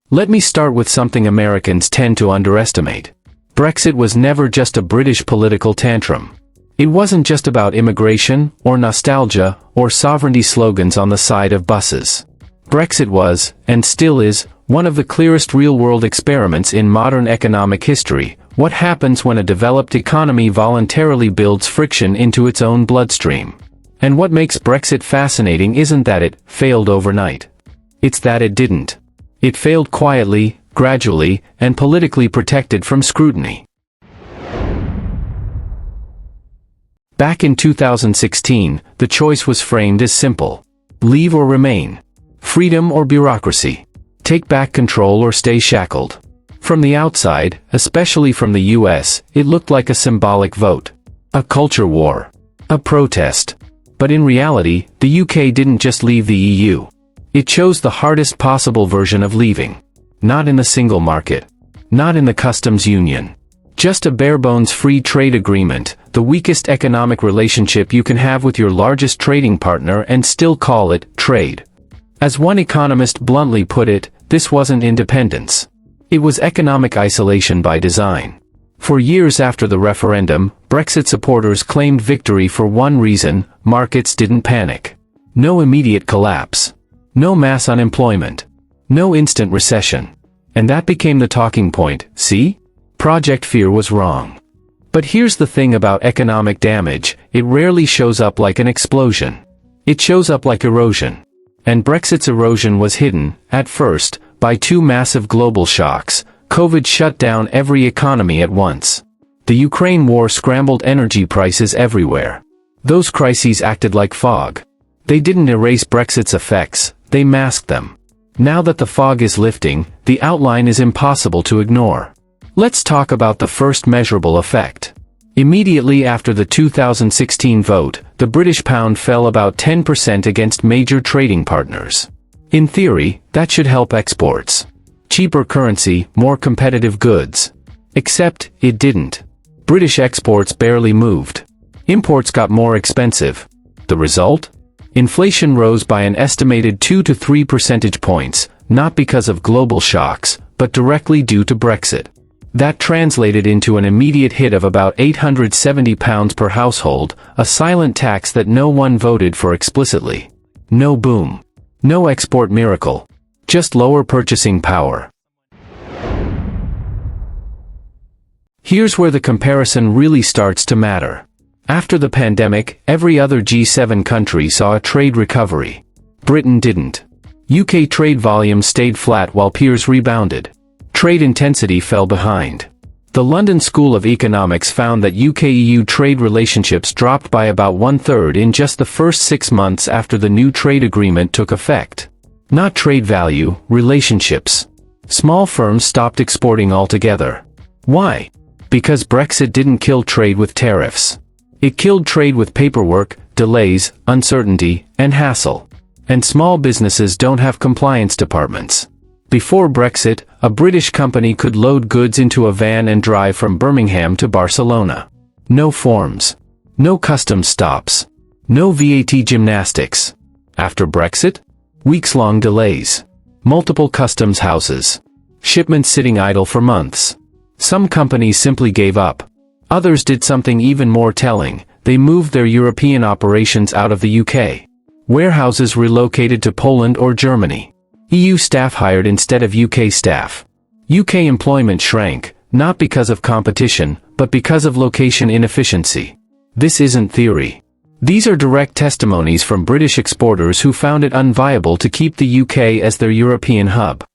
Let me start with something Americans tend to underestimate. Brexit was never just a British political tantrum. It wasn't just about immigration, or nostalgia, or sovereignty slogans on the side of buses. Brexit was, and still is, one of the clearest real-world experiments in modern economic history. What happens when a developed economy voluntarily builds friction into its own bloodstream? And what makes Brexit fascinating isn't that it failed overnight. It's that it didn't. It failed quietly, gradually, and politically protected from scrutiny. Back in 2016, the choice was framed as simple. Leave or remain. Freedom or bureaucracy. Take back control or stay shackled. From the outside, especially from the US, it looked like a symbolic vote. A culture war. A protest. But in reality, the UK didn't just leave the EU. It chose the hardest possible version of leaving. Not in the single market. Not in the customs union. Just a bare-bones free trade agreement, the weakest economic relationship you can have with your largest trading partner and still call it trade. As one economist bluntly put it, this wasn't independence. It was economic isolation by design. For years after the referendum, Brexit supporters claimed victory for one reason: markets didn't panic. No immediate collapse. No mass unemployment. No instant recession. And that became the talking point. See? Project Fear was wrong. But here's the thing about economic damage: it rarely shows up like an explosion. It shows up like erosion. And Brexit's erosion was hidden, at first, by two massive global shocks. COVID shut down every economy at once. The Ukraine war scrambled energy prices everywhere. Those crises acted like fog. They didn't erase Brexit's effects, they masked them. Now that the fog is lifting, the outline is impossible to ignore. Let's talk about the first measurable effect. Immediately after the 2016 vote, the British pound fell about 10% against major trading partners. In theory, that should help exports. Cheaper currency, more competitive goods. Except, it didn't. British exports barely moved. Imports got more expensive. The result? Inflation rose by an estimated 2 to 3 percentage points, not because of global shocks, but directly due to Brexit. That translated into an immediate hit of about £870 per household, a silent tax that no one voted for explicitly. No boom. No export miracle. Just lower purchasing power. Here's where the comparison really starts to matter. After the pandemic, every other G7 country saw a trade recovery. Britain didn't. UK trade volume stayed flat while peers rebounded. Trade intensity fell behind. The London School of Economics found that UK-EU trade relationships dropped by about 1/3 in just the first 6 months after the new trade agreement took effect. Not trade value, relationships. Small firms stopped exporting altogether. Why? Because Brexit didn't kill trade with tariffs. It killed trade with paperwork, delays, uncertainty, and hassle. And small businesses don't have compliance departments. Before Brexit, a British company could load goods into a van and drive from Birmingham to Barcelona. No forms. No customs stops. No VAT gymnastics. After Brexit? Weeks-long delays. Multiple customs houses. Shipments sitting idle for months. Some companies simply gave up. Others did something even more telling: they moved their European operations out of the UK. Warehouses relocated to Poland or Germany. EU staff hired instead of UK staff. UK employment shrank, not because of competition, but because of location inefficiency. This isn't theory. These are direct testimonies from British exporters who found it unviable to keep the UK as their European hub.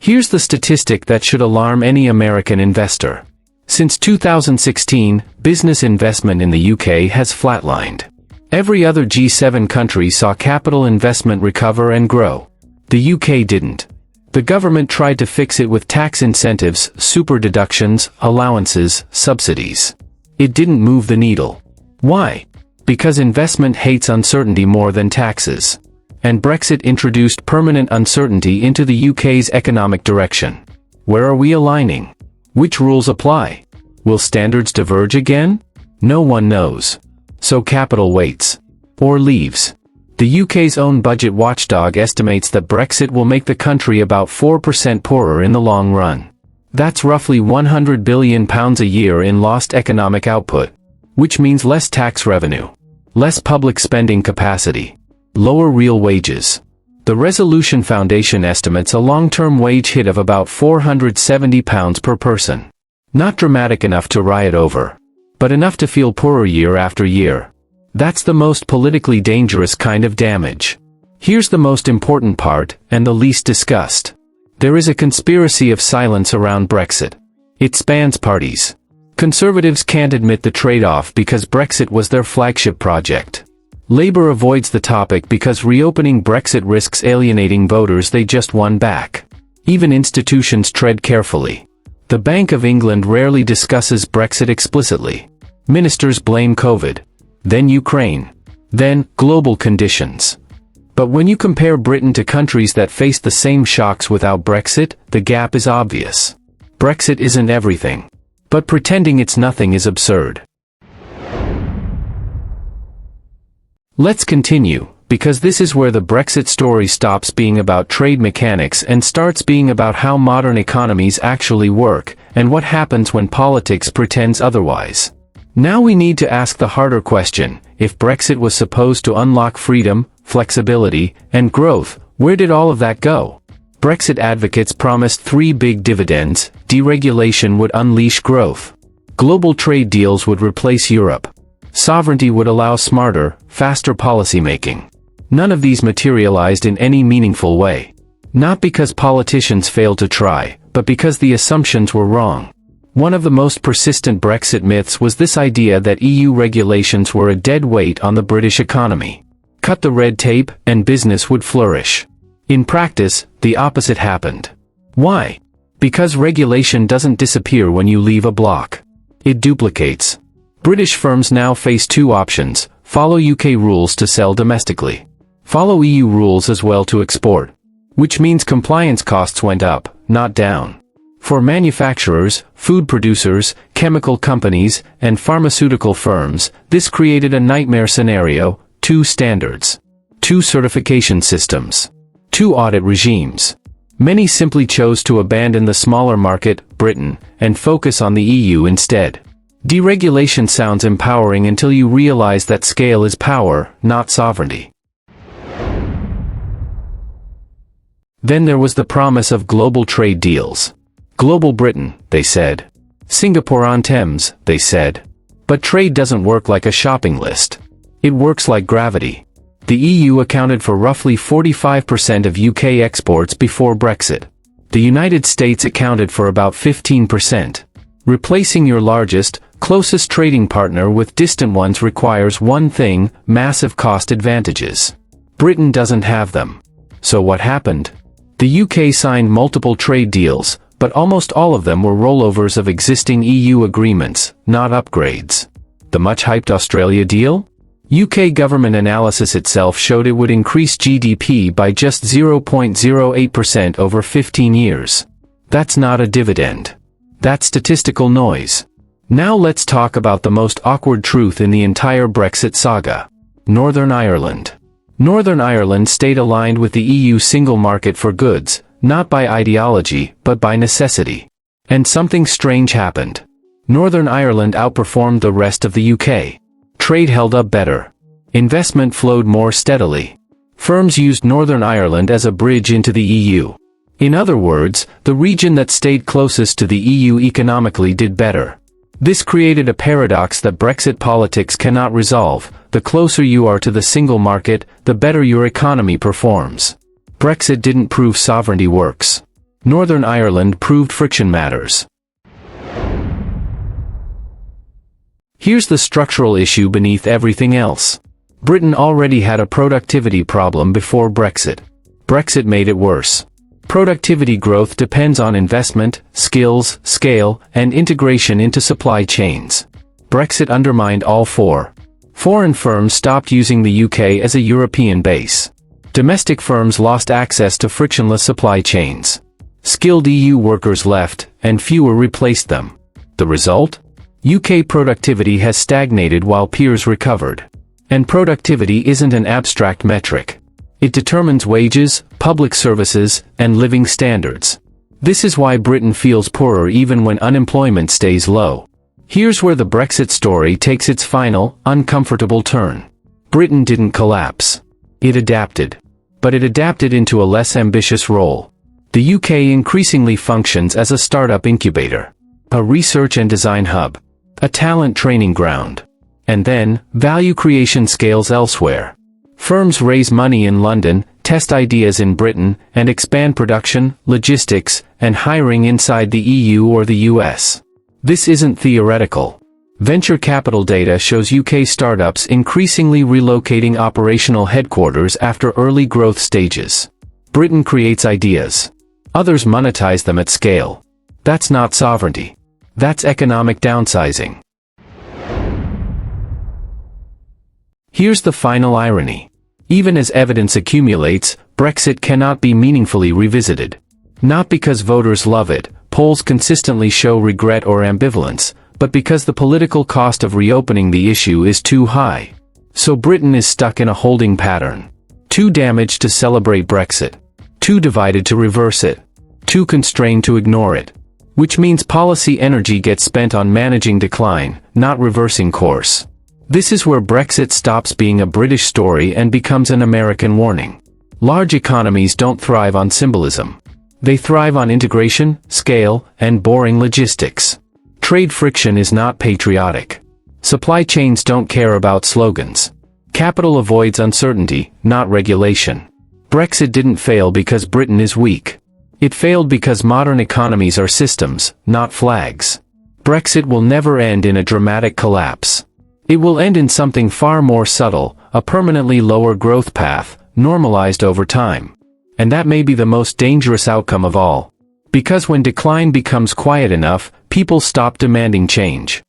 Here's the statistic that should alarm any American investor. Since 2016, business investment in the UK has flatlined. Every other G7 country saw capital investment recover and grow. The UK didn't. The government tried to fix it with tax incentives, super deductions, allowances, subsidies. It didn't move the needle. Why? Because investment hates uncertainty more than taxes. And Brexit introduced permanent uncertainty into the UK's economic direction. Where are we aligning? Which rules apply? Will standards diverge again? No one knows. So capital waits. Or leaves. The UK's own budget watchdog estimates that Brexit will make the country about 4% poorer in the long run. That's roughly £100 billion a year in lost economic output, which means less tax revenue, less public spending capacity, lower real wages. The Resolution Foundation estimates a long-term wage hit of about £470 per person. Not dramatic enough to riot over, but enough to feel poorer year after year. That's the most politically dangerous kind of damage. Here's the most important part, and the least discussed. There is a conspiracy of silence around Brexit. It spans parties. Conservatives can't admit the trade-off because Brexit was their flagship project. Labour avoids the topic because reopening Brexit risks alienating voters they just won back. Even institutions tread carefully. The Bank of England rarely discusses Brexit explicitly. Ministers blame COVID. Then Ukraine. Then, global conditions. But when you compare Britain to countries that faced the same shocks without Brexit, the gap is obvious. Brexit isn't everything. But pretending it's nothing is absurd. Let's continue, because this is where the Brexit story stops being about trade mechanics and starts being about how modern economies actually work, and what happens when politics pretends otherwise. Now we need to ask the harder question: if Brexit was supposed to unlock freedom, flexibility, and growth, where did all of that go? Brexit advocates promised three big dividends. Deregulation would unleash growth. Global trade deals would replace Europe. Sovereignty would allow smarter, faster policymaking. None of these materialized in any meaningful way. Not because politicians failed to try, but because the assumptions were wrong. One of the most persistent Brexit myths was this idea that EU regulations were a dead weight on the British economy. Cut the red tape, and business would flourish. In practice, the opposite happened. Why? Because regulation doesn't disappear when you leave a bloc. It duplicates. British firms now face two options: follow UK rules to sell domestically. Follow EU rules as well to export. Which means compliance costs went up, not down. For manufacturers, food producers, chemical companies, and pharmaceutical firms, this created a nightmare scenario: two standards, two certification systems, two audit regimes. Many simply chose to abandon the smaller market, Britain, and focus on the EU instead. Deregulation sounds empowering until you realize that scale is power, not sovereignty. Then there was the promise of global trade deals. Global Britain, they said. Singapore on Thames, they said. But trade doesn't work like a shopping list. It works like gravity. The EU accounted for roughly 45% of UK exports before Brexit. The United States accounted for about 15%. Replacing your largest, closest trading partner with distant ones requires one thing: massive cost advantages. Britain doesn't have them. So what happened? The UK signed multiple trade deals, but almost all of them were rollovers of existing EU agreements, not upgrades. The much-hyped Australia deal? UK government analysis itself showed it would increase GDP by just 0.08% over 15 years. That's not a dividend. That's statistical noise. Now let's talk about the most awkward truth in the entire Brexit saga. Northern Ireland. Northern Ireland stayed aligned with the EU single market for goods, not by ideology, but by necessity. And something strange happened. Northern Ireland outperformed the rest of the UK. Trade held up better. Investment flowed more steadily. Firms used Northern Ireland as a bridge into the EU. In other words, the region that stayed closest to the EU economically did better. This created a paradox that Brexit politics cannot resolve: the closer you are to the single market, the better your economy performs. Brexit didn't prove sovereignty works. Northern Ireland proved friction matters. Here's the structural issue beneath everything else. Britain already had a productivity problem before Brexit. Brexit made it worse. Productivity growth depends on investment, skills, scale, and integration into supply chains. Brexit undermined all four. Foreign firms stopped using the UK as a European base. Domestic firms lost access to frictionless supply chains. Skilled EU workers left, and fewer replaced them. The result? UK productivity has stagnated while peers recovered. And productivity isn't an abstract metric. It determines wages, public services, and living standards. This is why Britain feels poorer even when unemployment stays low. Here's where the Brexit story takes its final, uncomfortable turn. Britain didn't collapse. It adapted. But it adapted into a less ambitious role. The UK increasingly functions as a startup incubator, a research and design hub, a talent training ground. And then, value creation scales elsewhere. Firms raise money in London, test ideas in Britain, and expand production, logistics, and hiring inside the EU or the US. This isn't theoretical. Venture capital data shows UK startups increasingly relocating operational headquarters after early growth stages. Britain creates ideas. Others monetize them at scale. That's not sovereignty. That's economic downsizing. Here's the final irony. Even as evidence accumulates, Brexit cannot be meaningfully revisited. Not because voters love it, polls consistently show regret or ambivalence, but because the political cost of reopening the issue is too high. So Britain is stuck in a holding pattern. Too damaged to celebrate Brexit. Too divided to reverse it. Too constrained to ignore it. Which means policy energy gets spent on managing decline, not reversing course. This is where Brexit stops being a British story and becomes an American warning. Large economies don't thrive on symbolism. They thrive on integration, scale, and boring logistics. Trade friction is not patriotic. Supply chains don't care about slogans. Capital avoids uncertainty, not regulation. Brexit didn't fail because Britain is weak. It failed because modern economies are systems, not flags. Brexit will never end in a dramatic collapse. It will end in something far more subtle, a permanently lower growth path, normalized over time. And that may be the most dangerous outcome of all. Because when decline becomes quiet enough, people stop demanding change.